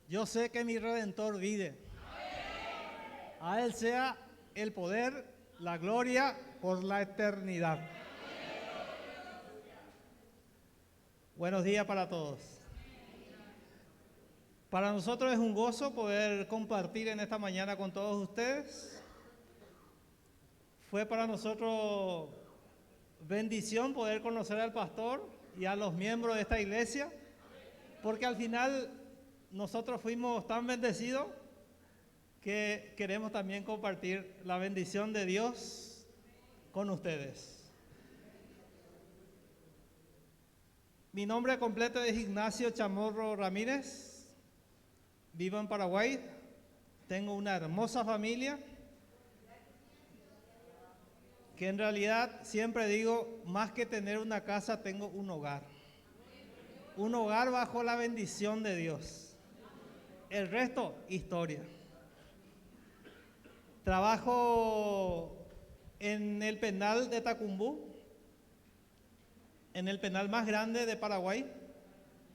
Yo sé que mi Redentor vive. A Él sea el poder, la gloria por la eternidad. Buenos días para todos. Para nosotros es un gozo poder compartir en esta mañana con todos ustedes. Fue para nosotros bendición poder conocer al pastor y a los miembros de esta iglesia, porque al final nosotros fuimos tan bendecidos que queremos también compartir la bendición de Dios con ustedes. Mi nombre completo es Ignacio Chamorro Ramírez, vivo en Paraguay, tengo una hermosa familia, que en realidad siempre digo, más que tener una casa, tengo un hogar bajo la bendición de Dios. El resto, historia. Trabajo en el penal de Tacumbú, en el penal más grande de Paraguay.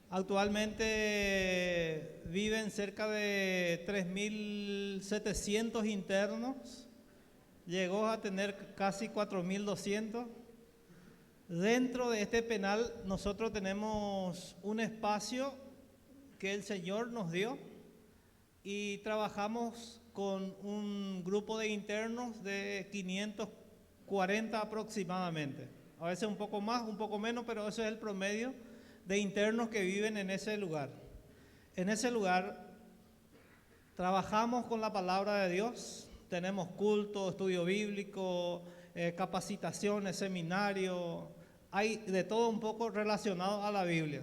Actualmente viven cerca de 3.700 internos. Llegó a tener casi 4.200. Dentro de este penal nosotros tenemos un espacio que el Señor nos dio y trabajamos con un grupo de internos de 540 aproximadamente. A veces un poco más, un poco menos, pero ese es el promedio de internos que viven en ese lugar. En ese lugar trabajamos con la palabra de Dios, tenemos culto, estudio bíblico, capacitaciones, seminarios, hay de todo un poco relacionado a la Biblia.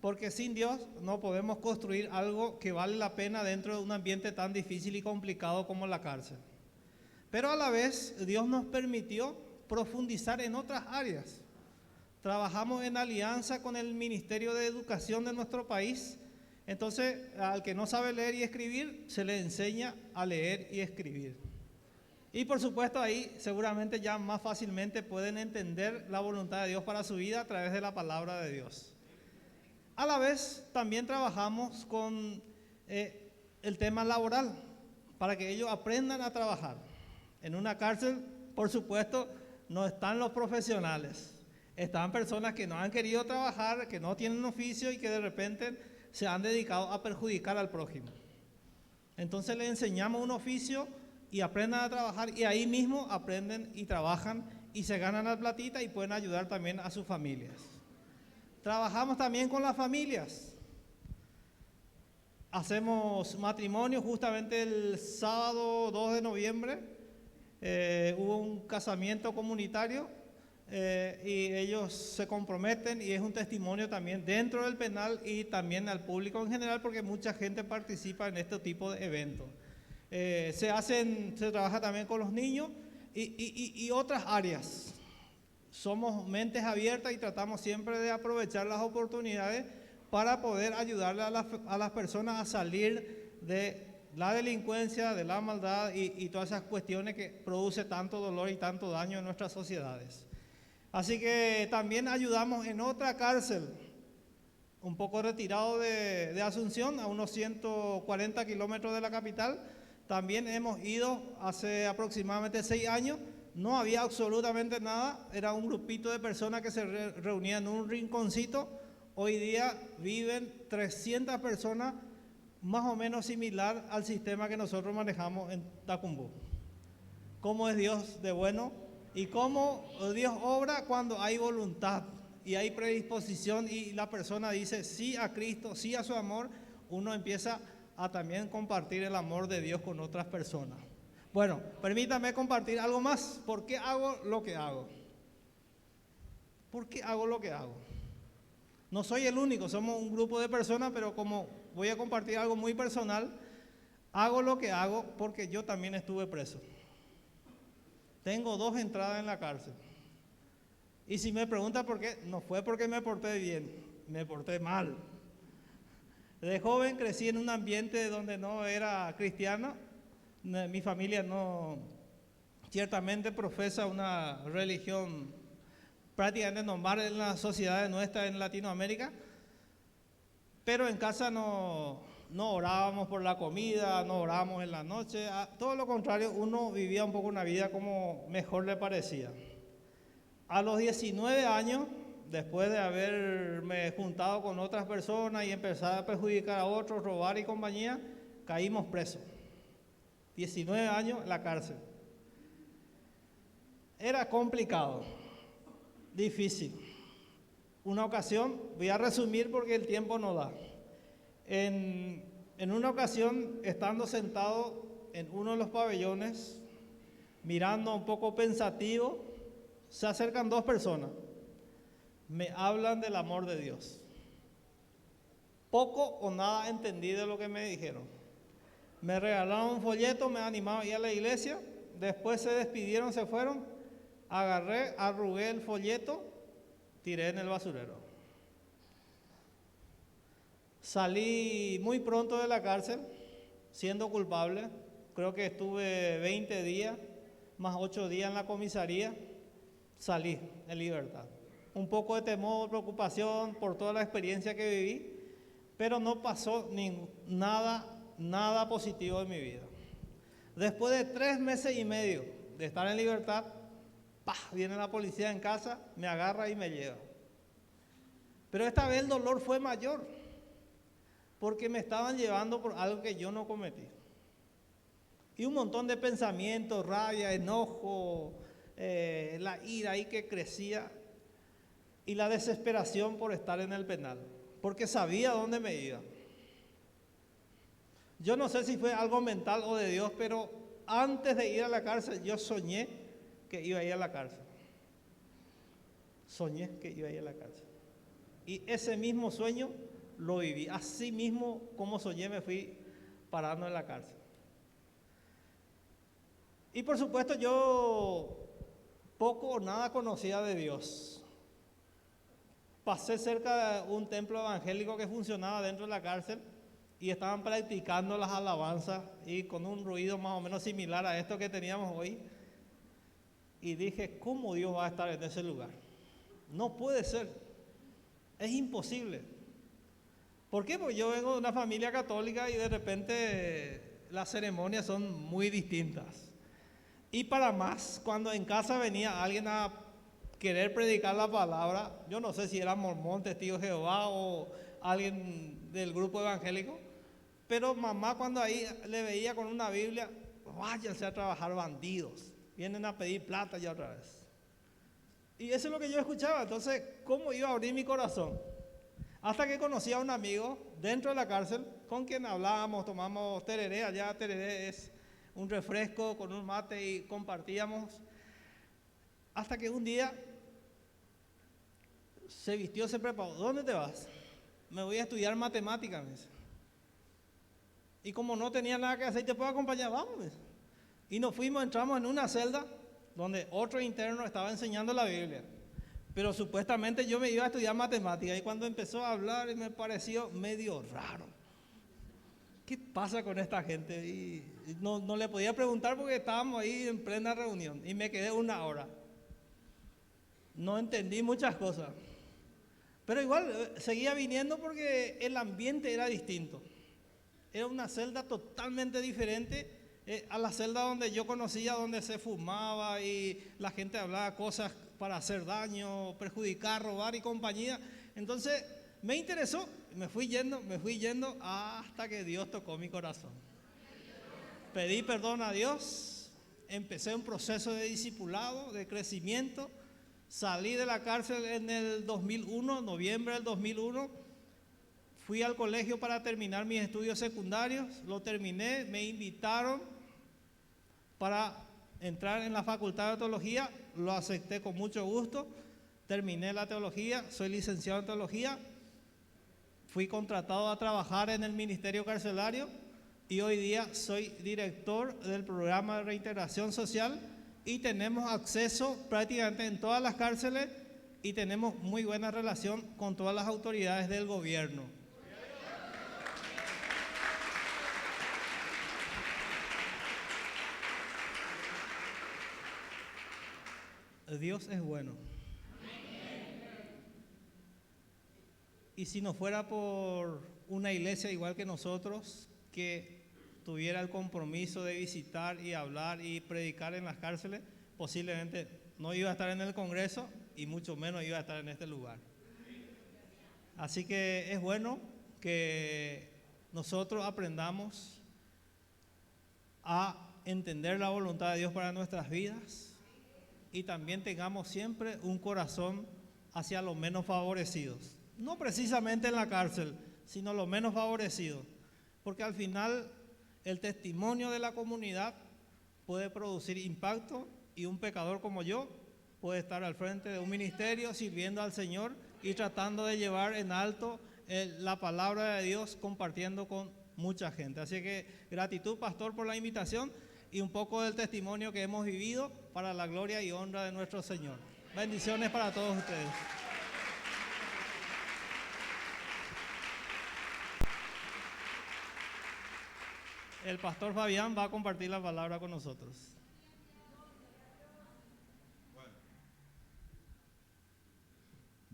Porque sin Dios no podemos construir algo que vale la pena dentro de un ambiente tan difícil y complicado como la cárcel. Pero a la vez Dios nos permitió profundizar en otras áreas. Trabajamos en alianza con el Ministerio de Educación de nuestro país. Entonces, al que no sabe leer y escribir, se le enseña a leer y escribir. Y por supuesto ahí seguramente ya más fácilmente pueden entender la voluntad de Dios para su vida a través de la palabra de Dios. A la vez también trabajamos con el tema laboral, para que ellos aprendan a trabajar. En una cárcel, por supuesto, no están los profesionales. Están personas que no han querido trabajar, que no tienen oficio y que de repente se han dedicado a perjudicar al prójimo. Entonces les enseñamos un oficio y aprendan a trabajar y ahí mismo aprenden y trabajan y se ganan la platita y pueden ayudar también a sus familias. Trabajamos también con las familias. Hacemos matrimonio. Justamente el sábado 2 de noviembre hubo un casamiento comunitario y ellos se comprometen y es un testimonio también dentro del penal y también al público en general, porque mucha gente participa en este tipo de eventos. Se trabaja también con los niños y otras áreas. Somos mentes abiertas y tratamos siempre de aprovechar las oportunidades para poder ayudarle a las personas a salir de la delincuencia, de la maldad y todas esas cuestiones que produce tanto dolor y tanto daño en nuestras sociedades. Así que también ayudamos en otra cárcel, un poco retirado de Asunción, a unos 140 kilómetros de la capital. También hemos ido hace aproximadamente 6 años. No había absolutamente nada, era un grupito de personas que se reunían en un rinconcito. Hoy día viven 300 personas, más o menos similar al sistema que nosotros manejamos en Tacumbú. ¿Cómo es Dios de bueno? Y cómo Dios obra cuando hay voluntad y hay predisposición y la persona dice sí a Cristo, sí a su amor, uno empieza a también compartir el amor de Dios con otras personas. Bueno, permítame compartir algo más. ¿Por qué hago lo que hago? ¿Por qué hago lo que hago? No soy el único, somos un grupo de personas, pero como voy a compartir algo muy personal, hago lo que hago porque yo también estuve preso. Tengo 2 entradas en la cárcel. Y si me pregunta por qué, no fue porque me porté bien, me porté mal. De joven crecí en un ambiente donde no era cristiano. Mi familia no, ciertamente profesa una religión prácticamente normal en la sociedad nuestra en Latinoamérica, pero en casa no no orábamos por la comida, no orábamos en la noche, todo lo contrario, uno vivía un poco una vida como mejor le parecía. A los 19 años, después de haberme juntado con otras personas y empezar a perjudicar a otros, robar y compañía, caímos presos. 19 años en la cárcel. Era complicado, difícil. Una ocasión, voy a resumir porque el tiempo no da. En una ocasión, estando sentado en uno de los pabellones, mirando un poco pensativo, se acercan dos personas. Me hablan del amor de Dios. Poco o nada entendí de lo que me dijeron. Me regalaron un folleto, me animaron a ir a la iglesia. Después se despidieron, se fueron. Agarré, arrugué el folleto, tiré en el basurero. Salí muy pronto de la cárcel, siendo culpable. Creo que estuve 20 días, más 8 días en la comisaría. Salí en libertad. Un poco de temor, preocupación por toda la experiencia que viví, pero no pasó nada positivo en mi vida. Después de 3 meses y medio de estar en libertad, viene la policía en casa, me agarra y me lleva. Pero esta vez el dolor fue mayor, porque me estaban llevando por algo que yo no cometí. Y un montón de pensamientos, rabia, enojo, la ira ahí que crecía y la desesperación por estar en el penal, porque sabía dónde me iba. Yo no sé si fue algo mental o de Dios, pero antes de ir a la cárcel yo soñé que iba a ir a la cárcel. Soñé que iba a ir a la cárcel. Y ese mismo sueño lo viví. Así mismo como soñé me fui parando en la cárcel. Y por supuesto yo poco o nada conocía de Dios. Pasé cerca de un templo evangélico que funcionaba dentro de la cárcel y estaban practicando las alabanzas y con un ruido más o menos similar a esto que teníamos hoy. Y dije, ¿cómo Dios va a estar en ese lugar? No puede ser, es imposible. ¿Por qué? Porque yo vengo de una familia católica y de repente las ceremonias son muy distintas. Y para más, cuando en casa venía alguien a querer predicar la palabra, yo no sé si era mormón, testigo de Jehová o alguien del grupo evangélico, pero mamá cuando ahí le veía con una Biblia, váyanse a trabajar bandidos, vienen a pedir plata ya otra vez. Y eso es lo que yo escuchaba. Entonces, ¿cómo iba a abrir mi corazón? Hasta que conocí a un amigo dentro de la cárcel con quien hablábamos, tomamos tereré. Allá tereré es un refresco con un mate y compartíamos. Hasta que un día se vistió, se preparó. ¿Dónde te vas? Me voy a estudiar matemáticas, me dice. Y como no tenía nada que hacer, ¿te puedo acompañar? Vamos, me dice. Y nos fuimos, entramos en una celda donde otro interno estaba enseñando la Biblia. Pero supuestamente yo me iba a estudiar matemáticas y cuando empezó a hablar me pareció medio raro. ¿Qué pasa con esta gente? Y no le podía preguntar porque estábamos ahí en plena reunión y me quedé 1 hora. No entendí muchas cosas. Pero igual seguía viniendo porque el ambiente era distinto. Era una celda totalmente diferente a la celda donde yo conocía, donde se fumaba y la gente hablaba cosas para hacer daño, perjudicar, robar y compañía. Entonces me interesó, me fui yendo hasta que Dios tocó mi corazón. Pedí perdón a Dios, empecé un proceso de discipulado, de crecimiento. Salí de la cárcel en el 2001, noviembre del 2001. Fui al colegio para terminar mis estudios secundarios, lo terminé, me invitaron para entrar en la facultad de teología, lo acepté con mucho gusto, terminé la teología, soy licenciado en teología, fui contratado a trabajar en el ministerio carcelario y hoy día soy director del programa de reintegración social y tenemos acceso prácticamente en todas las cárceles y tenemos muy buena relación con todas las autoridades del gobierno. Dios es bueno. Y si no fuera por una iglesia igual que nosotros, que tuviera el compromiso de visitar y hablar y predicar en las cárceles, posiblemente no iba a estar en el Congreso y mucho menos iba a estar en este lugar. Así que es bueno que nosotros aprendamos a entender la voluntad de Dios para nuestras vidas y también tengamos siempre un corazón hacia los menos favorecidos. No precisamente en la cárcel, sino los menos favorecidos. Porque al final el testimonio de la comunidad puede producir impacto y un pecador como yo puede estar al frente de un ministerio sirviendo al Señor y tratando de llevar en alto la palabra de Dios, compartiendo con mucha gente. Así que gratitud, pastor, por la invitación y un poco del testimonio que hemos vivido para la gloria y honra de nuestro Señor. Bendiciones para todos ustedes. El pastor Fabián va a compartir la palabra con nosotros.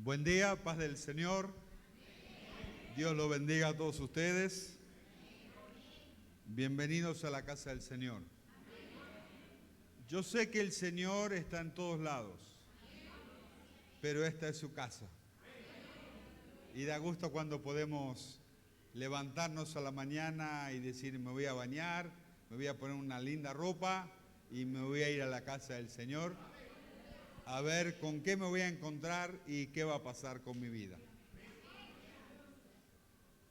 Buen día, paz del Señor. Dios lo bendiga a todos ustedes. Bienvenidos a la casa del Señor. Yo sé que el Señor está en todos lados, pero esta es su casa. Y da gusto cuando podemos levantarnos a la mañana y decir, me voy a bañar, me voy a poner una linda ropa y me voy a ir a la casa del Señor a ver con qué me voy a encontrar y qué va a pasar con mi vida.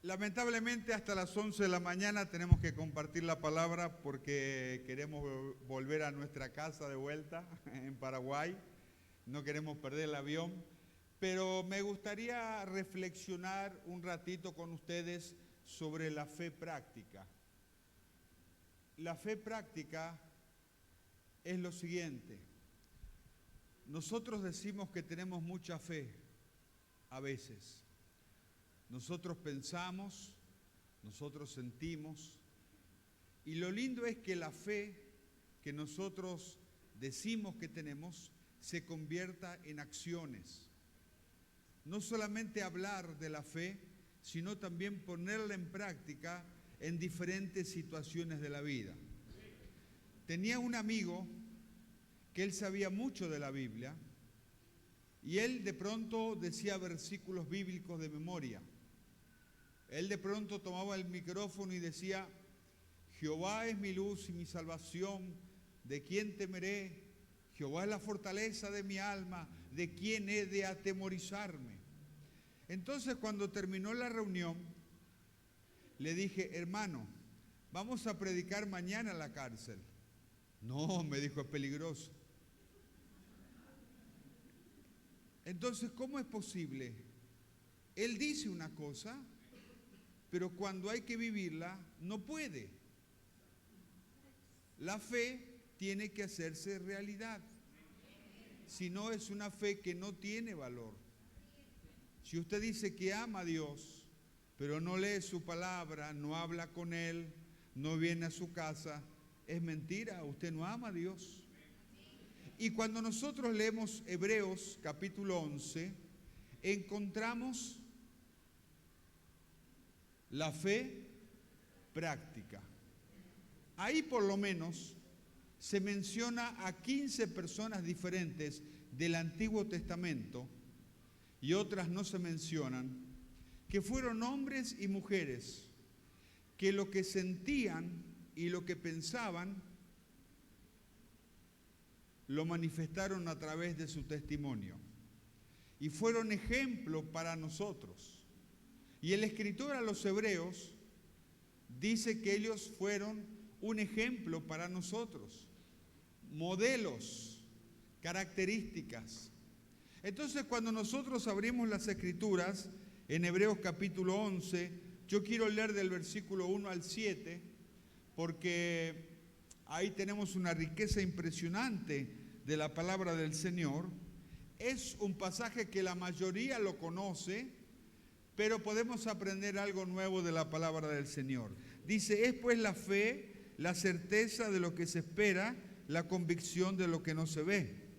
Lamentablemente hasta las 11 de la mañana tenemos que compartir la palabra porque queremos volver a nuestra casa de vuelta en Paraguay. No queremos perder el avión, pero me gustaría reflexionar un ratito con ustedes sobre la fe práctica. La fe práctica es lo siguiente. Nosotros decimos que tenemos mucha fe a veces. Nosotros pensamos, nosotros sentimos, y lo lindo es que la fe que nosotros decimos que tenemos se convierta en acciones. No solamente hablar de la fe, sino también ponerla en práctica en diferentes situaciones de la vida. Tenía un amigo que él sabía mucho de la Biblia y él de pronto decía versículos bíblicos de memoria. Él de pronto tomaba el micrófono y decía, Jehová es mi luz y mi salvación, ¿de quién temeré? Jehová es la fortaleza de mi alma, ¿de quién he de atemorizarme? Entonces cuando terminó la reunión, le dije, hermano, vamos a predicar mañana en la cárcel. No, me dijo, es peligroso. Entonces, ¿cómo es posible? Él dice una cosa, pero cuando hay que vivirla, no puede. La fe tiene que hacerse realidad. Si no, es una fe que no tiene valor. Si usted dice que ama a Dios, pero no lee su palabra, no habla con Él, no viene a su casa, es mentira, usted no ama a Dios. Y cuando nosotros leemos Hebreos capítulo 11, encontramos la fe práctica. Ahí por lo menos se menciona a 15 personas diferentes del Antiguo Testamento y otras no se mencionan, que fueron hombres y mujeres que lo que sentían y lo que pensaban lo manifestaron a través de su testimonio y fueron ejemplo para nosotros. Y el escritor a los Hebreos dice que ellos fueron un ejemplo para nosotros, modelos, características. Entonces, cuando nosotros abrimos las Escrituras en Hebreos capítulo 11, yo quiero leer del versículo 1 al 7, porque ahí tenemos una riqueza impresionante de la palabra del Señor. Es un pasaje que la mayoría lo conoce, pero podemos aprender algo nuevo de la palabra del Señor. Dice, es pues la fe, la certeza de lo que se espera, la convicción de lo que no se ve.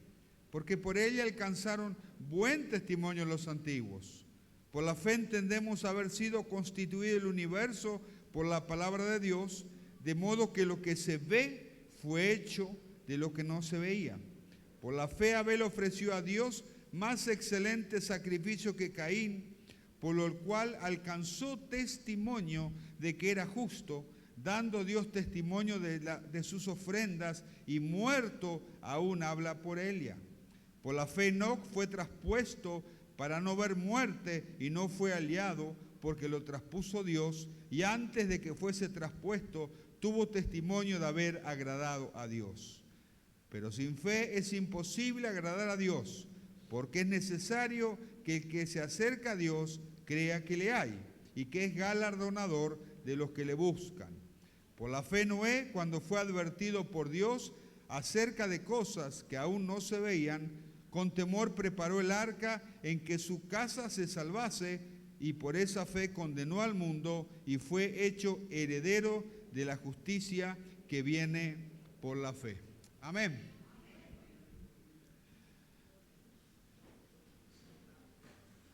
Porque por ella alcanzaron buen testimonio los antiguos. Por la fe entendemos haber sido constituido el universo por la palabra de Dios, de modo que lo que se ve fue hecho de lo que no se veía. Por la fe Abel ofreció a Dios más excelente sacrificio que Caín, por lo cual alcanzó testimonio de que era justo, dando Dios testimonio de sus ofrendas, y muerto aún habla por Elia. Por la fe Enoc fue traspuesto para no ver muerte y no fue hallado, porque lo traspuso Dios, y antes de que fuese traspuesto tuvo testimonio de haber agradado a Dios. Pero sin fe es imposible agradar a Dios, porque es necesario que el que se acerca a Dios crea que le hay y que es galardonador de los que le buscan. Por la fe Noé, cuando fue advertido por Dios acerca de cosas que aún no se veían, con temor preparó el arca en que su casa se salvase, y por esa fe condenó al mundo y fue hecho heredero de la justicia que viene por la fe. Amén.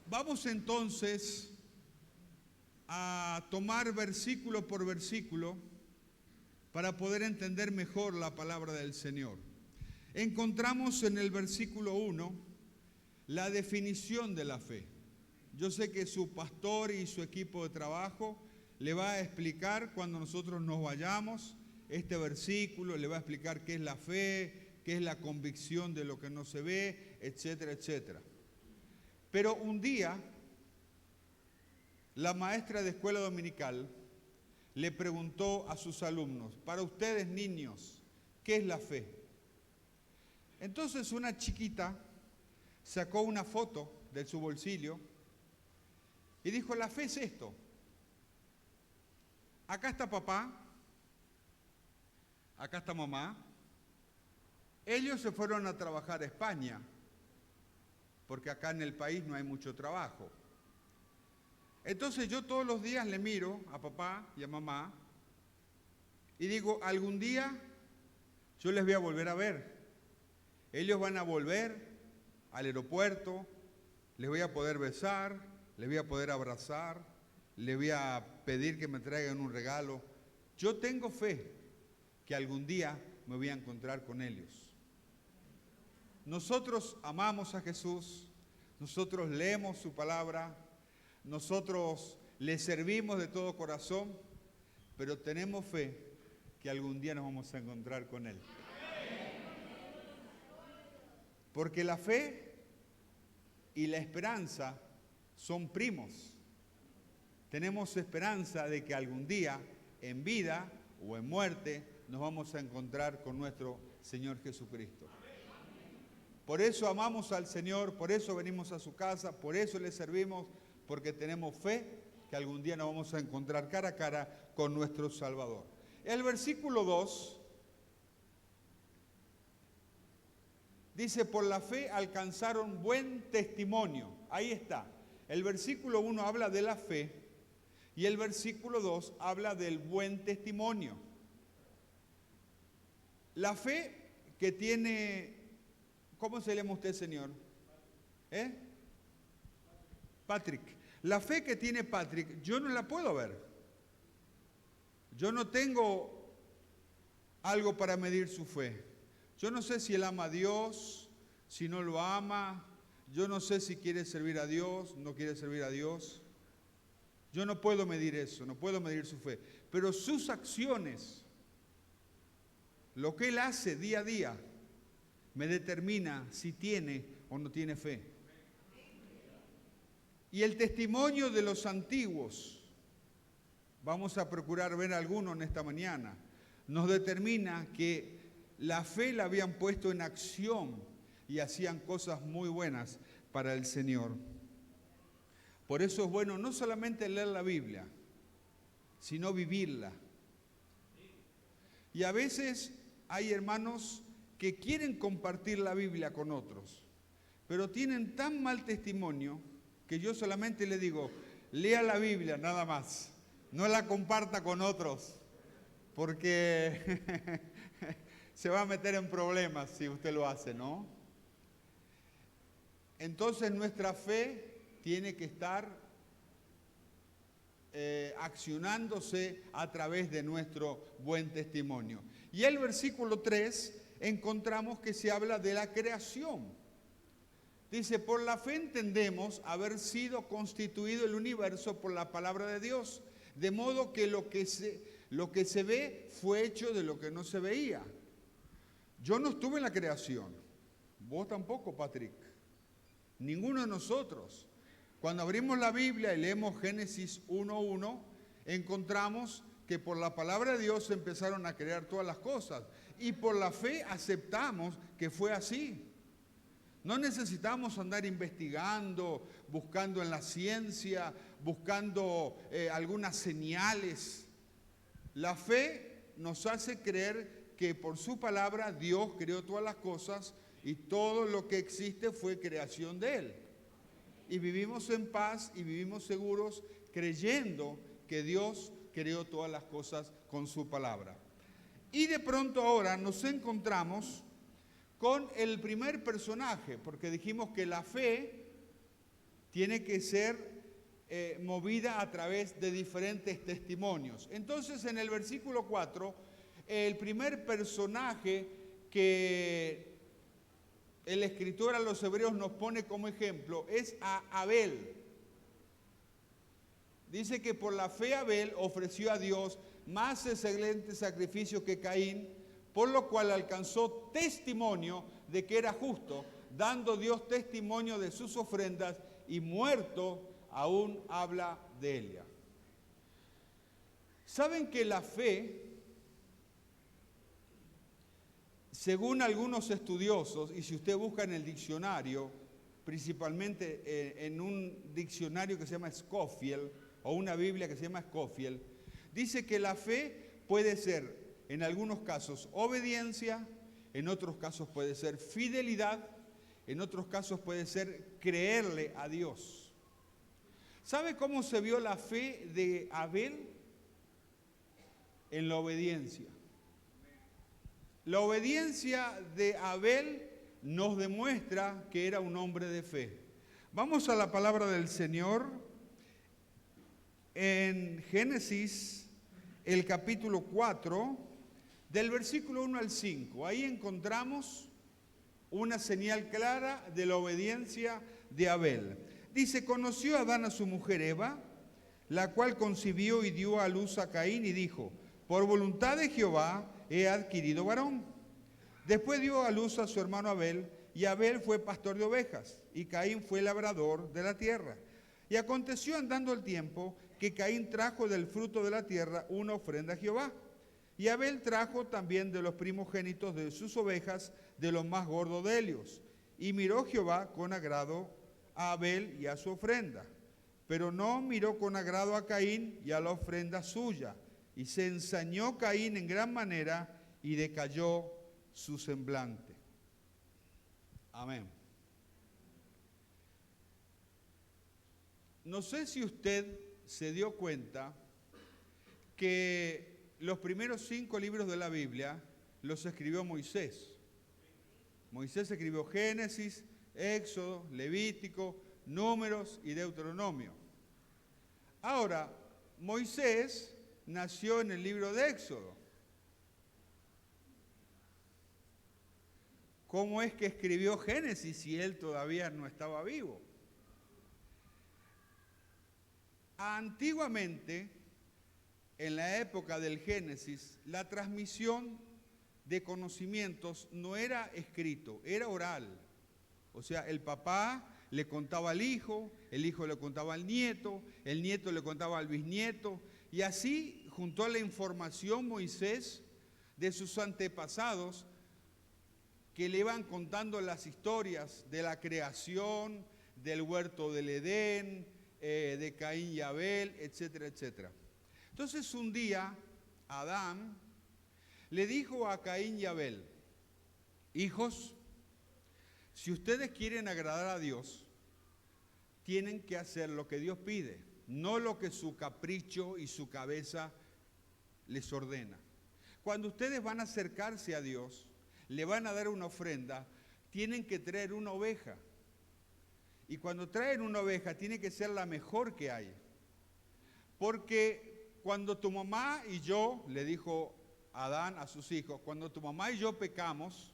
Vamos entonces a tomar versículo por versículo para poder entender mejor la palabra del Señor. Encontramos en el versículo 1 la definición de la fe. Yo sé que su pastor y su equipo de trabajo le va a explicar cuando nosotros nos vayamos este versículo, le va a explicar qué es la fe, qué es la convicción de lo que no se ve, etcétera, etcétera. Pero un día, la maestra de escuela dominical le preguntó a sus alumnos: para ustedes, niños, ¿qué es la fe? Entonces una chiquita sacó una foto de su bolsillo y dijo: la fe es esto. Acá está papá, acá está mamá. Ellos se fueron a trabajar a España, porque acá en el país no hay mucho trabajo. Entonces yo todos los días le miro a papá y a mamá y digo: algún día yo les voy a volver a ver. Ellos van a volver al aeropuerto, les voy a poder besar, les voy a poder abrazar, les voy a pedir que me traigan un regalo. Yo tengo fe que algún día me voy a encontrar con ellos. Nosotros amamos a Jesús, nosotros leemos su palabra, nosotros le servimos de todo corazón, pero tenemos fe que algún día nos vamos a encontrar con Él. Porque la fe y la esperanza son primos. Tenemos esperanza de que algún día, en vida o en muerte, nos vamos a encontrar con nuestro Señor Jesucristo. Por eso amamos al Señor, por eso venimos a su casa, por eso le servimos, porque tenemos fe que algún día nos vamos a encontrar cara a cara con nuestro Salvador. El versículo 2 dice: por la fe alcanzaron buen testimonio. Ahí está. El versículo 1 habla de la fe y el versículo 2 habla del buen testimonio. La fe que tiene... ¿Cómo se llama usted, señor? Patrick. La fe que tiene Patrick, yo no la puedo ver. Yo no tengo algo para medir su fe. Yo no sé si él ama a Dios, si no lo ama. Yo no sé si quiere servir a Dios, no quiere servir a Dios. Yo no puedo medir eso, no puedo medir su fe. Pero sus acciones, lo que él hace día a día, me determina si tiene o no tiene fe. Y el testimonio de los antiguos, vamos a procurar ver alguno en esta mañana, nos determina que la fe la habían puesto en acción y hacían cosas muy buenas para el Señor. Por eso es bueno no solamente leer la Biblia, sino vivirla. Y a veces hay hermanos que quieren compartir la Biblia con otros, pero tienen tan mal testimonio que yo solamente le digo: lea la Biblia nada más, no la comparta con otros, porque se va a meter en problemas si usted lo hace, ¿no? Entonces nuestra fe tiene que estar accionándose a través de nuestro buen testimonio. Y el versículo 3 encontramos que se habla de la creación. Dice, por la fe entendemos haber sido constituido el universo por la palabra de Dios, de modo que lo que se ve fue hecho de lo que no se veía. Yo no estuve en la creación, vos tampoco, Patrick, ninguno de nosotros. Cuando abrimos la Biblia y leemos Génesis 1:1, encontramos que por la palabra de Dios se empezaron a crear todas las cosas y por la fe aceptamos que fue así. No necesitamos andar investigando, buscando en la ciencia, buscando algunas señales. La fe nos hace creer que por su palabra Dios creó todas las cosas y todo lo que existe fue creación de Él. Y vivimos en paz y vivimos seguros creyendo que Dios creó todas las cosas con su palabra. Y de pronto ahora nos encontramos con el primer personaje, porque dijimos que la fe tiene que ser movida a través de diferentes testimonios. Entonces, en el versículo 4, el primer personaje que el escritor a los hebreos nos pone como ejemplo es a Abel. Dice que por la fe Abel ofreció a Dios más excelente sacrificio que Caín, por lo cual alcanzó testimonio de que era justo, dando Dios testimonio de sus ofrendas, y muerto aún habla de ella. ¿Saben que la fe, según algunos estudiosos, y si usted busca en el diccionario, principalmente en un diccionario que se llama Scofield, o una Biblia que se llama Scofield, dice que la fe puede ser, en algunos casos, obediencia, en otros casos puede ser fidelidad, en otros casos puede ser creerle a Dios. ¿Sabe cómo se vio la fe de Abel? En la obediencia. La obediencia de Abel nos demuestra que era un hombre de fe. Vamos a la palabra del Señor en Génesis, el capítulo 4, del versículo 1 al 5. Ahí encontramos una señal clara de la obediencia de Abel. Dice, conoció Adán a su mujer Eva, la cual concibió y dio a luz a Caín y dijo, por voluntad de Jehová he adquirido varón. Después dio a luz a su hermano Abel, y Abel fue pastor de ovejas, y Caín fue labrador de la tierra. Y aconteció andando el tiempo que Caín trajo del fruto de la tierra una ofrenda a Jehová. Y Abel trajo también de los primogénitos de sus ovejas, de los más gordos de ellos. Y miró Jehová con agrado a Abel y a su ofrenda, pero no miró con agrado a Caín y a la ofrenda suya. Y se ensañó Caín en gran manera y decayó su semblante. Amén. No sé si usted se dio cuenta que los primeros 5 libros de la Biblia los escribió Moisés. Moisés escribió Génesis, Éxodo, Levítico, Números y Deuteronomio. Ahora, Moisés nació en el libro de Éxodo. ¿Cómo es que escribió Génesis si él todavía no estaba vivo? Antiguamente, en la época del Génesis, la transmisión de conocimientos no era escrito, era oral. O sea, el papá le contaba al hijo, el hijo le contaba al nieto, el nieto le contaba al bisnieto, y así juntó la información Moisés de sus antepasados que le iban contando las historias de la creación, del huerto del Edén, de Caín y Abel, etcétera, etcétera. Entonces un día Adán le dijo a Caín y Abel, hijos, si ustedes quieren agradar a Dios, tienen que hacer lo que Dios pide, no lo que su capricho y su cabeza les ordena. Cuando ustedes van a acercarse a Dios, le van a dar una ofrenda, tienen que traer una oveja. Y cuando traen una oveja, tiene que ser la mejor que hay. Porque cuando tu mamá y yo, le dijo Adán a sus hijos, cuando tu mamá y yo pecamos,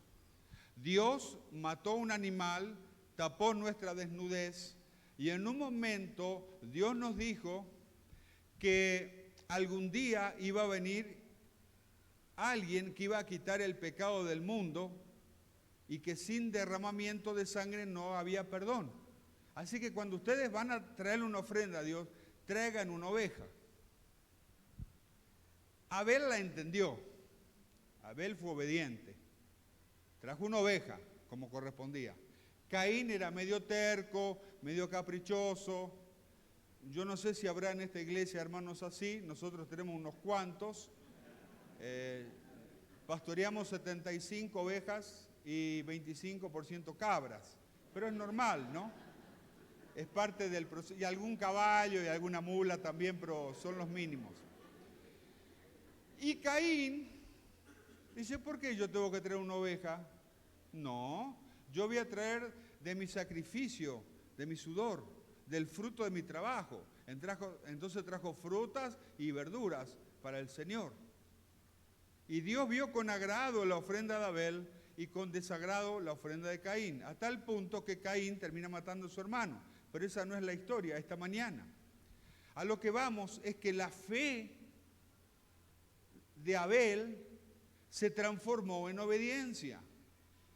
Dios mató un animal, tapó nuestra desnudez y en un momento Dios nos dijo que algún día iba a venir alguien que iba a quitar el pecado del mundo y que sin derramamiento de sangre no había perdón. Así que cuando ustedes van a traerle una ofrenda a Dios, traigan una oveja. Abel la entendió. Abel fue obediente. Trajo una oveja, como correspondía. Caín era medio terco, medio caprichoso. Yo no sé si habrá en esta iglesia hermanos así. Nosotros tenemos unos cuantos. Pastoreamos 75 ovejas y 25% cabras. Pero es normal, ¿no? Es parte del proceso. Y algún caballo y alguna mula también, pero son los mínimos. Y Caín dice, ¿por qué yo tengo que traer una oveja? No, yo voy a traer de mi sacrificio, de mi sudor, del fruto de mi trabajo. Entonces trajo frutas y verduras para el Señor. Y Dios vio con agrado la ofrenda de Abel y con desagrado la ofrenda de Caín, a tal punto que Caín termina matando a su hermano. Pero esa no es la historia esta mañana. A lo que vamos es que la fe de Abel se transformó en obediencia.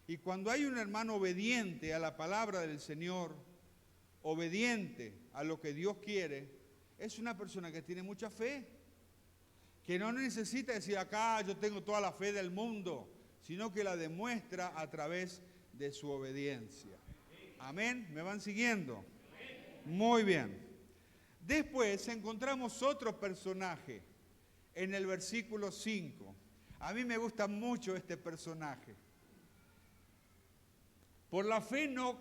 Y cuando hay un hermano obediente a la palabra del Señor, obediente a lo que Dios quiere, es una persona que tiene mucha fe, que no necesita decir acá yo tengo toda la fe del mundo, sino que la demuestra a través de su obediencia. Amén, ¿me van siguiendo? Muy bien. Después encontramos otro personaje en el versículo 5. A mí me gusta mucho este personaje. Por la fe Enoc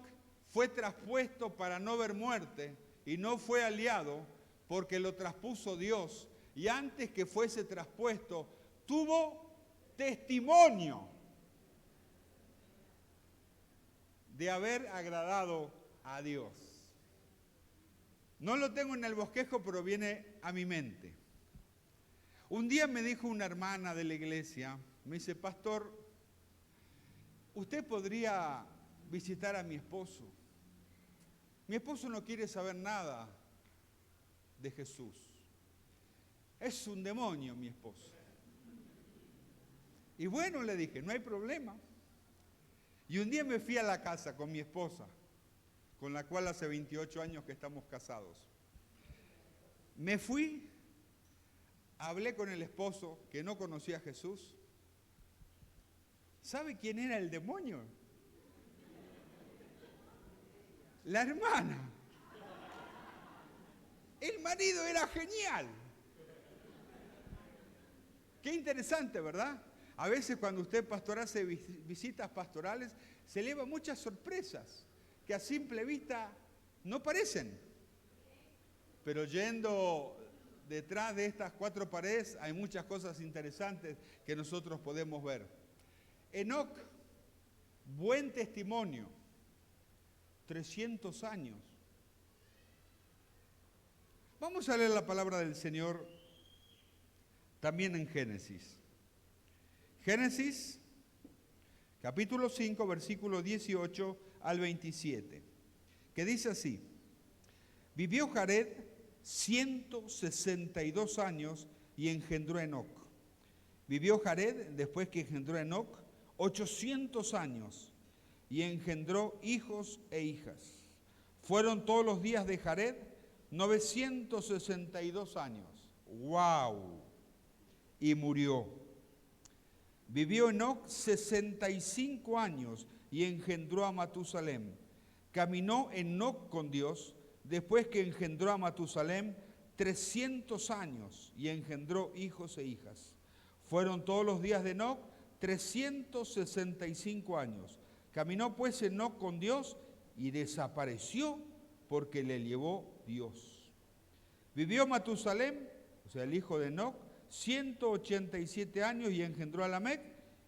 fue traspuesto para no ver muerte y no fue aliado porque lo traspuso Dios y antes que fuese traspuesto tuvo testimonio de haber agradado a Dios. No lo tengo en el bosquejo, pero viene a mi mente. Un día me dijo una hermana de la iglesia, me dice, pastor, ¿usted podría visitar a mi esposo? Mi esposo no quiere saber nada de Jesús. Es un demonio mi esposo. Y bueno, le dije, no hay problema. Y un día me fui a la casa con mi esposa, con la cual hace 28 años que estamos casados. Me fui, hablé con el esposo que no conocía a Jesús. ¿Sabe quién era el demonio? La hermana. El marido era genial. Qué interesante, ¿verdad? A veces cuando usted pastor hace visitas pastorales, se lleva muchas sorpresas que a simple vista no parecen. Pero yendo detrás de estas cuatro paredes hay muchas cosas interesantes que nosotros podemos ver. Enoc, buen testimonio, 300 años. Vamos a leer la palabra del Señor también en Génesis. Génesis, capítulo 5, versículo 18 al 27, que dice así: vivió Jared 162 años y engendró a Enoc. Vivió Jared, después que engendró a Enoc, 800 años y engendró hijos e hijas. Fueron todos los días de Jared 962 años. ¡Wow! Y murió. Vivió Enoc 65 años y engendró a Matusalem. Caminó Enoc con Dios después que engendró a Matusalem 300 años y engendró hijos e hijas. Fueron todos los días de Enoc 365 años. Caminó pues Enoc con Dios y desapareció porque le llevó Dios. Vivió Matusalem, o sea el hijo de Enoc, 187 años y engendró a Lamec.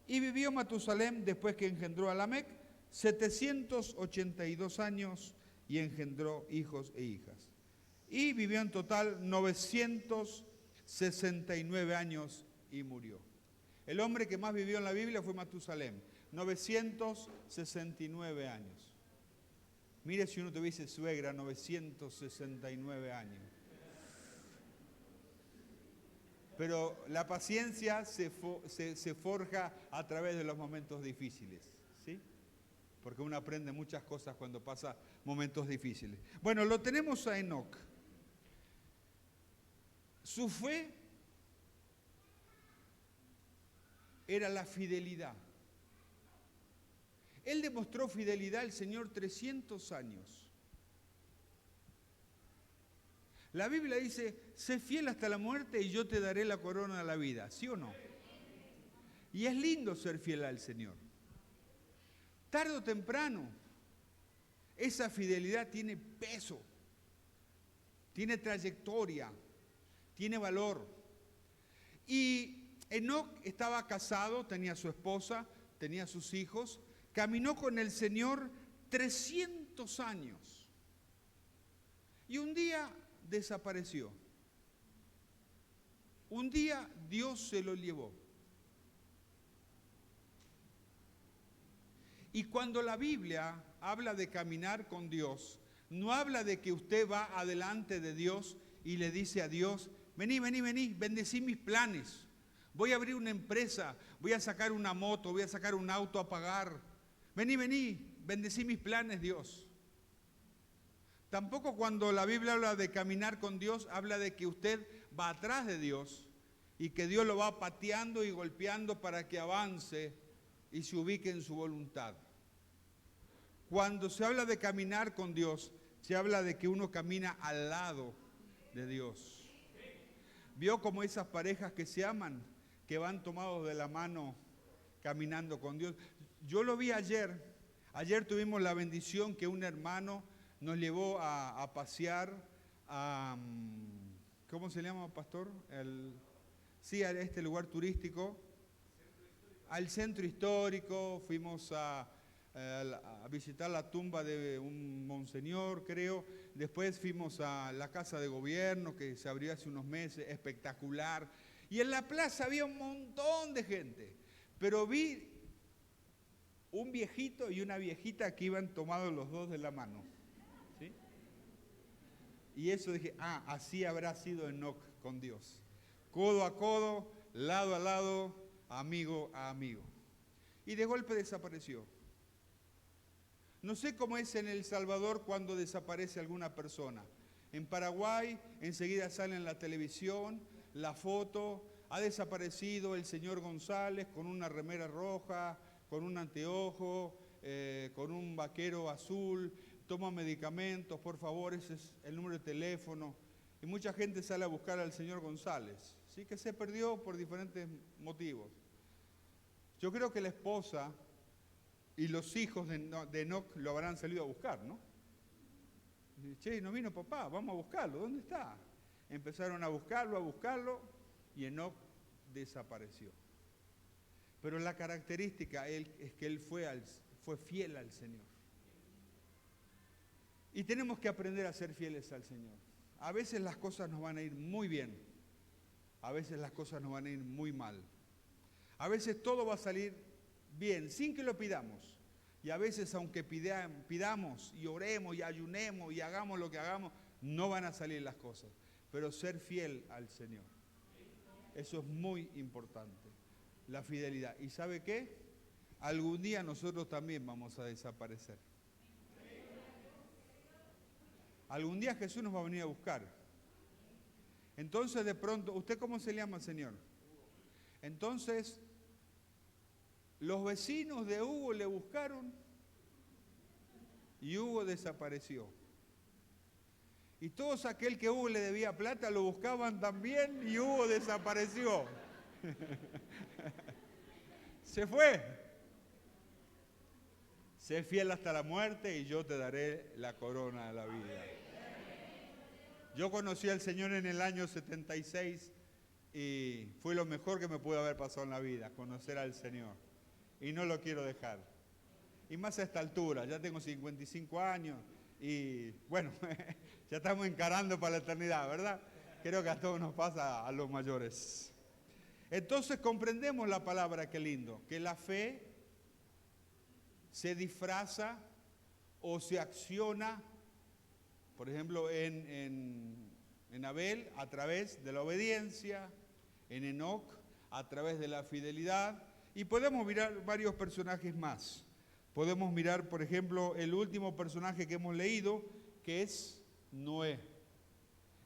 Y vivió Matusalem después que engendró a Lamec 782 años y engendró hijos e hijas. y vivió en total 969 años y murió. El hombre que más vivió en la Biblia fue Matusalén, 969 años. Mire si uno tuviese suegra, 969 años. Pero la paciencia se forja a través de los momentos difíciles, ¿sí? Porque uno aprende muchas cosas cuando pasa momentos difíciles. Bueno, lo tenemos a Enoc. Su fe era la fidelidad. Él demostró fidelidad al Señor 300 años. La Biblia dice, sé fiel hasta la muerte y yo te daré la corona de la vida, ¿sí o no? Y es lindo ser fiel al Señor. Tarde o temprano, esa fidelidad tiene peso, tiene trayectoria, tiene valor. Y Enoc estaba casado, tenía su esposa, tenía sus hijos, caminó con el Señor 300 años. Y un día desapareció. Un día Dios se lo llevó. Y cuando la Biblia habla de caminar con Dios, no habla de que usted va adelante de Dios y le dice a Dios, vení, bendecí mis planes. Voy a abrir una empresa, voy a sacar una moto, voy a sacar un auto a pagar. Vení, bendecí mis planes, Dios. Tampoco cuando la Biblia habla de caminar con Dios, habla de que usted va atrás de Dios y que Dios lo va pateando y golpeando para que avance y se ubique en su voluntad. Cuando se habla de caminar con Dios, se habla de que uno camina al lado de Dios. ¿Vio como esas parejas que se aman, que van tomados de la mano caminando con Dios? Yo lo vi ayer. Ayer tuvimos la bendición que un hermano nos llevó a pasear a, ¿cómo se llama, pastor? Sí, a este lugar turístico, al centro histórico. Fuimos a visitar la tumba de un monseñor, creo. Después fuimos a la casa de gobierno que se abrió hace unos meses, espectacular. Y en la plaza había un montón de gente, pero vi un viejito y una viejita que iban tomados los dos de la mano. ¿Sí? Y eso dije, así habrá sido Enoc con Dios. Codo a codo, lado a lado, amigo a amigo. Y de golpe desapareció. No sé cómo es en El Salvador cuando desaparece alguna persona. En Paraguay enseguida sale en la televisión la foto, ha desaparecido el señor González con una remera roja, con un anteojo, con un vaquero azul, toma medicamentos, por favor, ese es el número de teléfono. Y mucha gente sale a buscar al señor González, ¿sí? Que se perdió por diferentes motivos. Yo creo que la esposa y los hijos de Enoc lo habrán salido a buscar, ¿no? Y dice, che, no vino papá, vamos a buscarlo, ¿dónde está? Empezaron a buscarlo, y Enoc desapareció. Pero la característica es que él fue fiel al Señor. Y tenemos que aprender a ser fieles al Señor. A veces las cosas nos van a ir muy bien, a veces las cosas nos van a ir muy mal. A veces todo va a salir bien, sin que lo pidamos. Y a veces, aunque pidamos y oremos y ayunemos y hagamos lo que hagamos, no van a salir las cosas. Pero ser fiel al Señor, eso es muy importante, la fidelidad. ¿Y sabe qué? Algún día nosotros también vamos a desaparecer. Algún día Jesús nos va a venir a buscar. Entonces de pronto, ¿usted cómo se llama, Señor? Entonces, los vecinos de Hugo le buscaron y Hugo desapareció. Y todos aquel que Hugo le debía plata lo buscaban también y Hugo desapareció. Se fue. Sé fiel hasta la muerte y yo te daré la corona de la vida. Yo conocí al Señor en el año 76 y fue lo mejor que me pudo haber pasado en la vida, conocer al Señor. Y no lo quiero dejar. Y más a esta altura, ya tengo 55 años Y bueno, ya estamos encarando para la eternidad, ¿verdad? Creo que a todos nos pasa a los mayores. Entonces comprendemos la palabra, qué lindo, que la fe se disfraza o se acciona, por ejemplo, en Abel a través de la obediencia, en Enoc a través de la fidelidad, y podemos mirar varios personajes más. Podemos mirar, por ejemplo, el último personaje que hemos leído, que es Noé.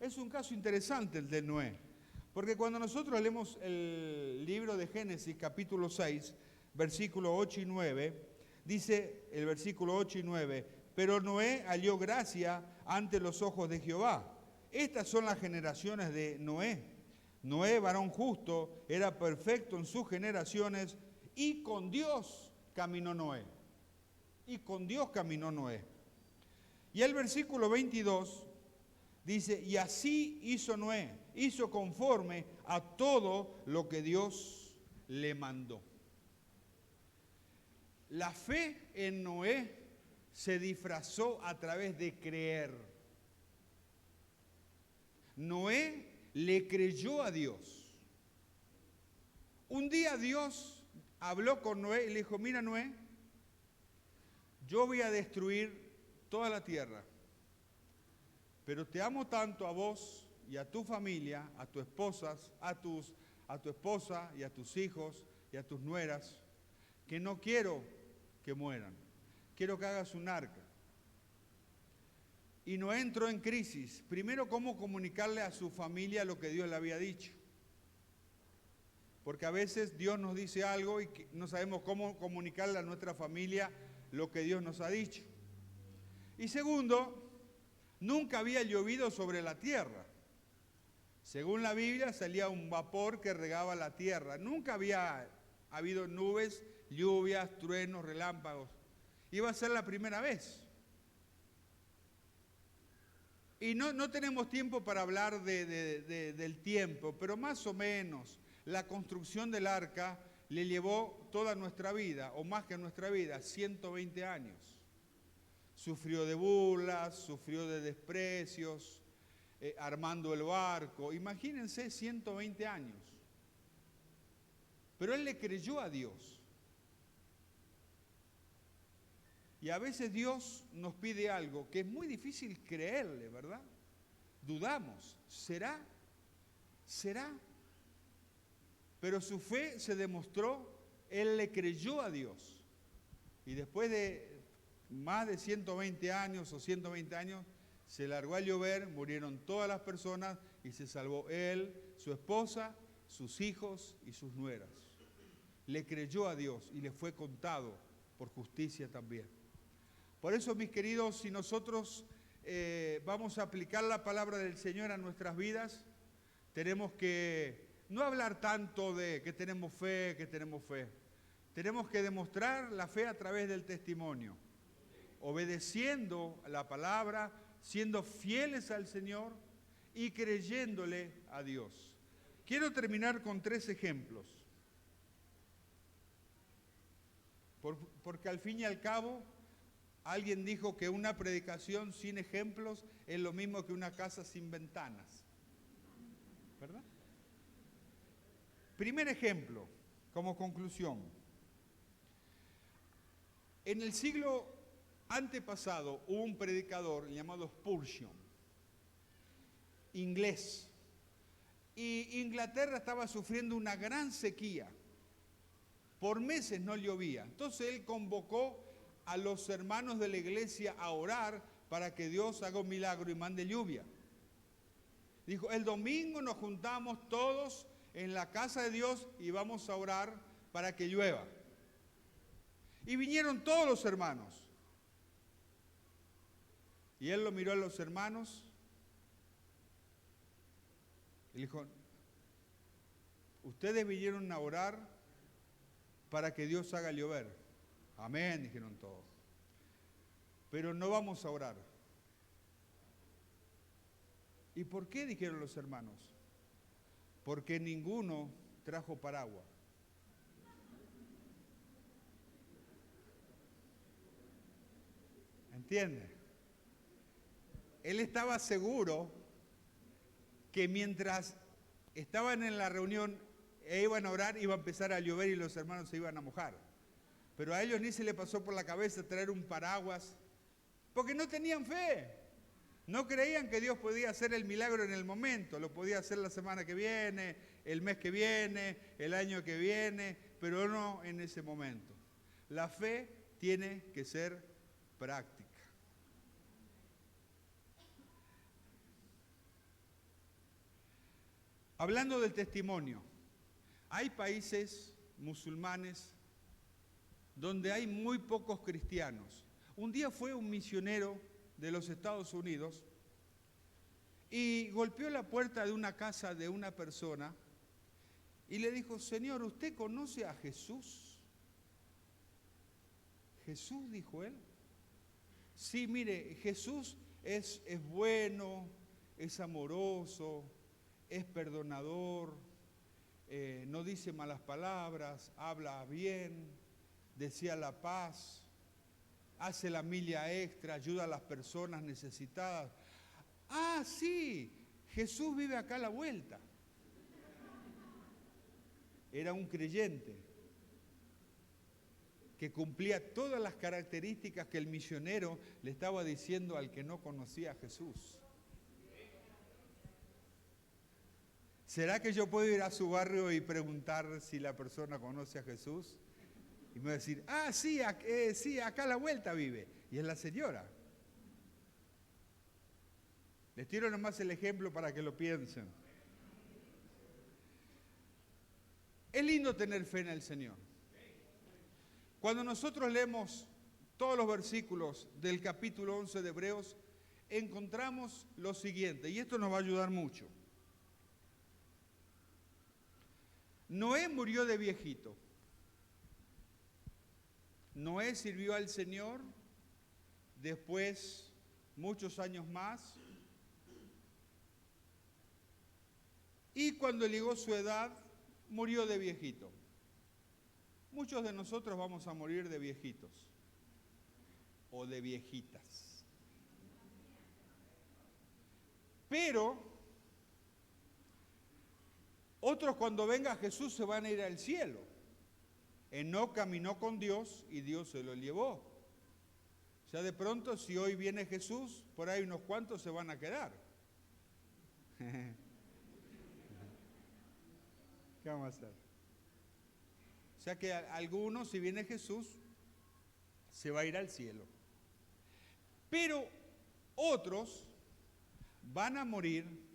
Es un caso interesante el de Noé, porque cuando nosotros leemos el libro de Génesis, capítulo 6, versículos 8 y 9, dice el versículo 8 y 9, pero Noé halló gracia ante los ojos de Jehová. Estas son las generaciones de Noé. Noé, varón justo, era perfecto en sus generaciones, y con Dios caminó Noé. Y con Dios caminó Noé. Y el versículo 22 dice, y así hizo Noé, hizo conforme a todo lo que Dios le mandó. La fe en Noé se disfrazó a través de creer. Noé le creyó a Dios. Un día Dios habló con Noé y le dijo, mira Noé, yo voy a destruir toda la tierra, pero te amo tanto a vos y a tu familia, a tu esposa y a tus hijos y a tus nueras, que no quiero que mueran. Quiero que hagas un arca. Y Noé entró en crisis. Primero, cómo comunicarle a su familia lo que Dios le había dicho. Porque a veces Dios nos dice algo y no sabemos cómo comunicarle a nuestra familia lo que Dios nos ha dicho. Y segundo, nunca había llovido sobre la tierra. Según la Biblia, salía un vapor que regaba la tierra. Nunca había habido nubes, lluvias, truenos, relámpagos. Iba a ser la primera vez. Y no tenemos tiempo para hablar del tiempo, pero más o menos la construcción del arca le llevó toda nuestra vida, o más que nuestra vida, 120 años. Sufrió de burlas, sufrió de desprecios, armando el barco. Imagínense 120 años. Pero él le creyó a Dios. Y a veces Dios nos pide algo que es muy difícil creerle, ¿verdad? Dudamos, ¿será? ¿Será? Pero su fe se demostró, él le creyó a Dios. Y después de más de 120 años o 120 años, se largó a llover, murieron todas las personas y se salvó él, su esposa, sus hijos y sus nueras. Le creyó a Dios y le fue contado por justicia también. Por eso, mis queridos, si nosotros vamos a aplicar la palabra del Señor a nuestras vidas, tenemos que no hablar tanto de que tenemos fe, que tenemos fe. Tenemos que demostrar la fe a través del testimonio, obedeciendo la palabra, siendo fieles al Señor y creyéndole a Dios. Quiero terminar con 3 ejemplos, porque al fin y al cabo, alguien dijo que una predicación sin ejemplos es lo mismo que una casa sin ventanas, ¿verdad? Primer ejemplo, como conclusión. En el siglo antepasado hubo un predicador llamado Spurgeon, inglés, y Inglaterra estaba sufriendo una gran sequía. Por meses no llovía. Entonces él convocó a los hermanos de la iglesia a orar para que Dios haga un milagro y mande lluvia. Dijo, el domingo nos juntamos todos en la casa de Dios y vamos a orar para que llueva. Y vinieron todos los hermanos. Y él lo miró a los hermanos y le dijo, ustedes vinieron a orar para que Dios haga llover. Amén, dijeron todos. Pero no vamos a orar. ¿Y por qué? Dijeron los hermanos. Porque ninguno trajo paraguas. ¿Entiende? él estaba seguro que mientras estaban en la reunión e iban a orar, iba a empezar a llover y los hermanos se iban a mojar. Pero a ellos ni se les pasó por la cabeza traer un paraguas, porque no tenían fe. No creían que Dios podía hacer el milagro en el momento, lo podía hacer la semana que viene, el mes que viene, el año que viene, pero no en ese momento. La fe tiene que ser práctica. Hablando del testimonio, hay países musulmanes donde hay muy pocos cristianos. Un día fue un misionero de los Estados Unidos y golpeó la puerta de una casa de una persona y le dijo: Señor, ¿usted conoce a Jesús? Jesús, dijo él. Sí, mire, Jesús es bueno, es amoroso, es perdonador, no dice malas palabras, habla bien, desea la paz, hace la milla extra, ayuda a las personas necesitadas. Ah, sí, Jesús vive acá a la vuelta. Era un creyente que cumplía todas las características que el misionero le estaba diciendo al que no conocía a Jesús. ¿Será que yo puedo ir a su barrio y preguntar si la persona conoce a Jesús? Y me va a decir: ah, sí, acá a la vuelta vive. Y es la señora. Les tiro nomás el ejemplo para que lo piensen. Es lindo tener fe en el Señor. Cuando nosotros leemos todos los versículos del capítulo 11 de Hebreos, encontramos lo siguiente, y esto nos va a ayudar mucho. Noé murió de viejito. Noé sirvió al Señor, después, muchos años más, y cuando llegó su edad, murió de viejito. Muchos de nosotros vamos a morir de viejitos o de viejitas. Pero otros, cuando venga Jesús, se van a ir al cielo. Enoc caminó con Dios y Dios se lo llevó. O sea, de pronto, si hoy viene Jesús, por ahí unos cuantos se van a quedar. ¿Qué vamos a hacer? O sea que algunos, si viene Jesús, se va a ir al cielo. Pero otros van a morir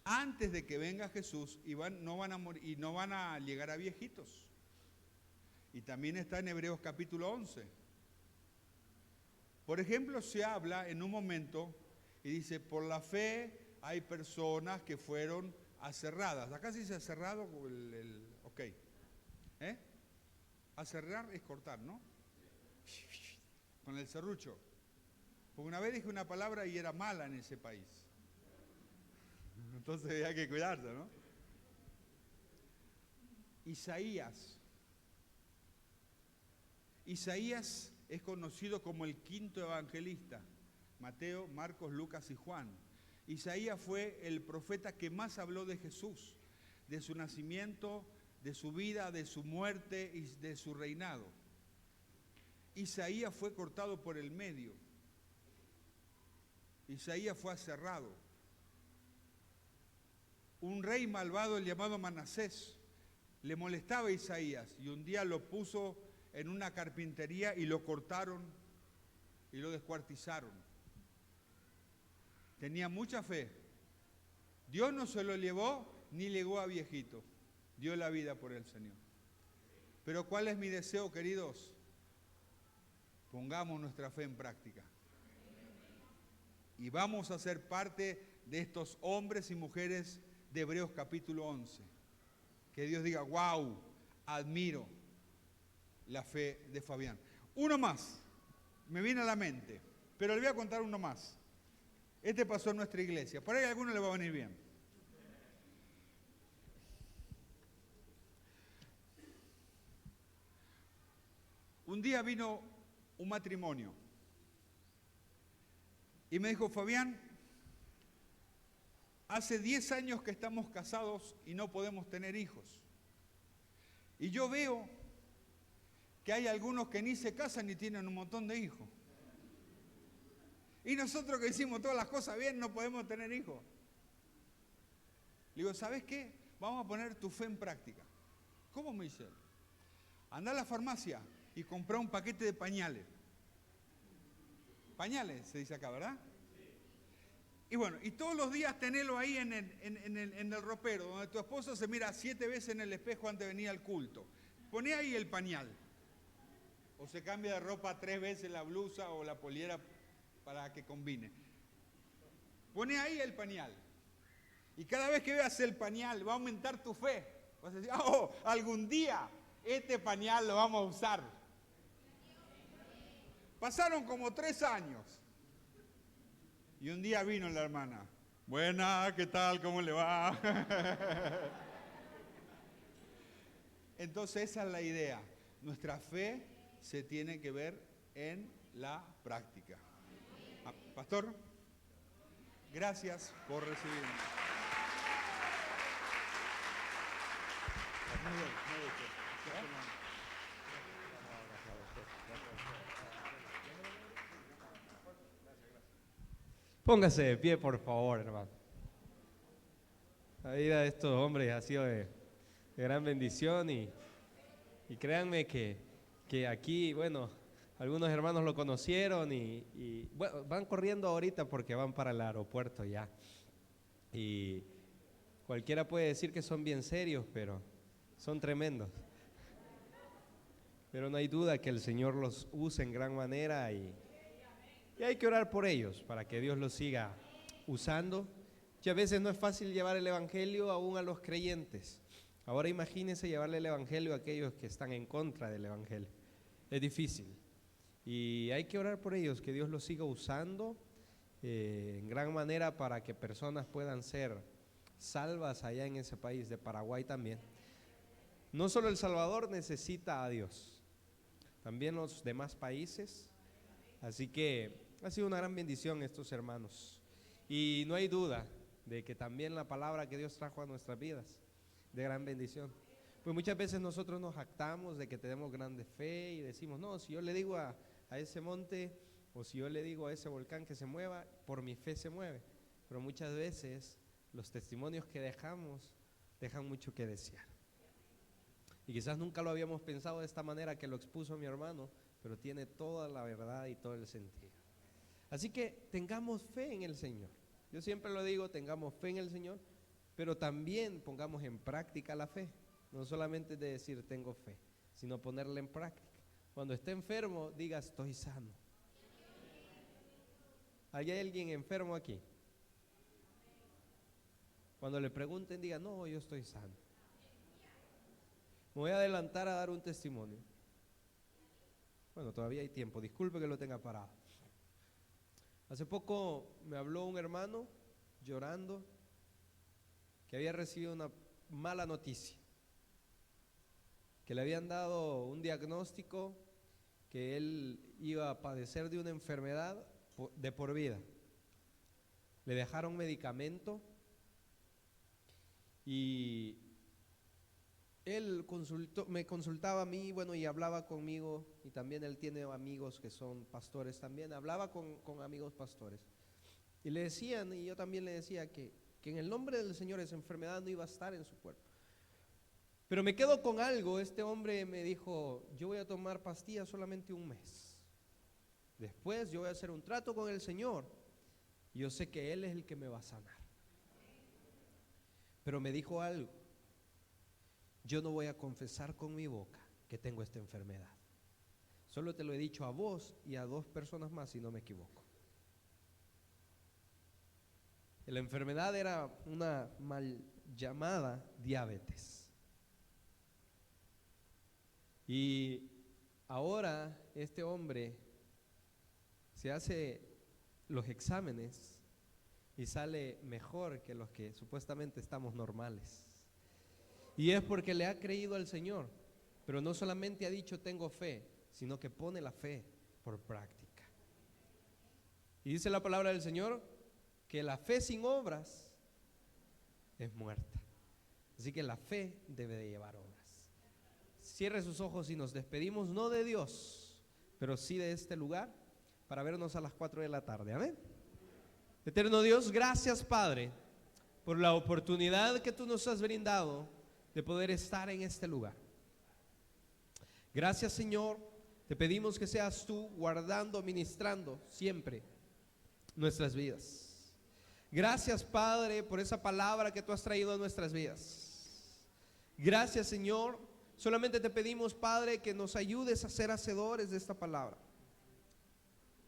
antes de que venga Jesús y no van a llegar a viejitos. Y también está en Hebreos capítulo 11. Por ejemplo, se habla en un momento y dice: por la fe hay personas que fueron aserradas. Acá se dice aserrado, ok. Aserrar es cortar, ¿no? Con el serrucho. Porque una vez dije una palabra y era mala en ese país. Entonces hay que cuidarse, ¿no? Isaías es conocido como el quinto evangelista. Mateo, Marcos, Lucas y Juan. Isaías fue el profeta que más habló de Jesús, de su nacimiento, de su vida, de su muerte y de su reinado. Isaías fue cortado por el medio. Isaías fue aserrado. Un rey malvado llamado Manasés le molestaba a Isaías y un día lo puso en una carpintería y lo cortaron y lo descuartizaron. Tenía mucha fe. Dios no se lo llevó ni llegó a viejito. Dio la vida por el Señor. Pero ¿cuál es mi deseo, queridos? Pongamos nuestra fe en práctica. Y vamos a ser parte de estos hombres y mujeres de Hebreos capítulo 11. Que Dios diga: wow, admiro la fe de Fabián. Uno más, me viene a la mente, pero le voy a contar uno más. Este pasó en nuestra iglesia, por ahí a alguno le va a venir bien. Un día vino un matrimonio Y me dijo, Fabián, hace 10 años que estamos casados y no podemos tener hijos. Y yo veo que hay algunos que ni se casan ni tienen un montón de hijos. Y nosotros que hicimos todas las cosas bien no podemos tener hijos. Le digo, ¿sabes qué? Vamos a poner tu fe en práctica. ¿Cómo, me dice él? Anda a la farmacia y compra un paquete de pañales. Pañales, se dice acá, ¿verdad? Y bueno, y todos los días tenelo ahí en el ropero, donde tu esposo se mira 7 veces en el espejo antes de venir al culto. Poné ahí el pañal. O se cambia de ropa 3 veces la blusa o la polera para que combine. Poné ahí el pañal. Y cada vez que veas el pañal va a aumentar tu fe. Vas a decir, oh, algún día este pañal lo vamos a usar. Pasaron como 3 años. Y un día vino la hermana. Buena, ¿qué tal? ¿Cómo le va? Entonces esa es la idea. Nuestra fe se tiene que ver en la práctica. Pastor, gracias por recibirme. Póngase de pie, por favor, hermano. La vida de estos hombres ha sido de gran bendición y créanme que aquí, bueno, algunos hermanos lo conocieron y bueno, van corriendo ahorita porque van para el aeropuerto ya. Y cualquiera puede decir que son bien serios, pero son tremendos. Pero no hay duda que el Señor los usa en gran manera y hay que orar por ellos para que Dios los siga usando. Y a veces no es fácil llevar el evangelio aún a los creyentes. Ahora imagínense llevarle el evangelio a aquellos que están en contra del evangelio. Es difícil. Y hay que orar por ellos, que Dios los siga usando en gran manera para que personas puedan ser salvas allá en ese país de Paraguay también. No solo El Salvador necesita a Dios, también los demás países. Así que ha sido una gran bendición estos hermanos. Y no hay duda de que también la palabra que Dios trajo a nuestras vidas, de gran bendición. Pues muchas veces nosotros nos jactamos de que tenemos grande fe y decimos, no, si yo le digo a ese monte o si yo le digo a ese volcán que se mueva, por mi fe se mueve. Pero muchas veces los testimonios que dejamos dejan mucho que desear. Y quizás nunca lo habíamos pensado de esta manera que lo expuso mi hermano, pero tiene toda la verdad y todo el sentido. Así que tengamos fe en el Señor. Yo siempre lo digo, tengamos fe en el Señor, pero también pongamos en práctica la fe. No solamente de decir tengo fe, sino ponerla en práctica. Cuando esté enfermo, diga estoy sano. ¿Hay alguien enfermo aquí? Cuando le pregunten, diga no, yo estoy sano. Me voy a adelantar a dar un testimonio. Bueno, todavía hay tiempo, disculpe que lo tenga parado. Hace poco me habló un hermano llorando que había recibido una mala noticia, que le habían dado un diagnóstico que él iba a padecer de una enfermedad de por vida. Le dejaron medicamento y él me consultaba a mí, bueno, y hablaba conmigo, y también él tiene amigos que son pastores también, hablaba con amigos pastores, y le decían, y yo también le decía que en el nombre del Señor esa enfermedad no iba a estar en su cuerpo. Pero me quedo con algo, este hombre me dijo, yo voy a tomar pastillas solamente un mes, después yo voy a hacer un trato con el Señor, y yo sé que Él es el que me va a sanar. Pero me dijo algo, yo no voy a confesar con mi boca que tengo esta enfermedad. Solo te lo he dicho a vos y a 2 personas más, si no me equivoco. La enfermedad era una mal llamada diabetes. Y ahora este hombre se hace los exámenes y sale mejor que los que supuestamente estamos normales. Y es porque le ha creído al Señor, pero no solamente ha dicho tengo fe, sino que pone la fe por práctica. Y dice la palabra del Señor que la fe sin obras es muerta. Así que la fe debe de llevar obras. Cierre sus ojos y nos despedimos, no de Dios, pero sí de este lugar, para vernos a las 4 de la tarde. Amén. Eterno Dios, gracias, Padre, por la oportunidad que tú nos has brindado de poder estar en este lugar. Gracias, Señor, te pedimos que seas tú guardando, ministrando siempre nuestras vidas. Gracias, Padre, por esa palabra que tú has traído a nuestras vidas. Gracias, Señor. Solamente te pedimos, Padre, que nos ayudes a ser hacedores de esta palabra,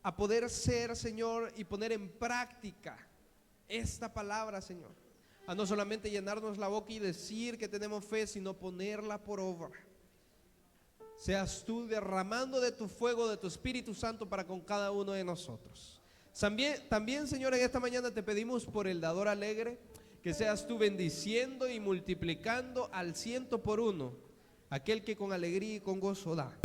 a poder ser, Señor, y poner en práctica esta palabra, Señor, a no solamente llenarnos la boca y decir que tenemos fe, sino ponerla por obra. Seas tú derramando de tu fuego, de tu Espíritu Santo para con cada uno de nosotros. También, Señor, en esta mañana te pedimos por el dador alegre, que seas tú bendiciendo y multiplicando al 100 por 1 aquel que con alegría y con gozo da.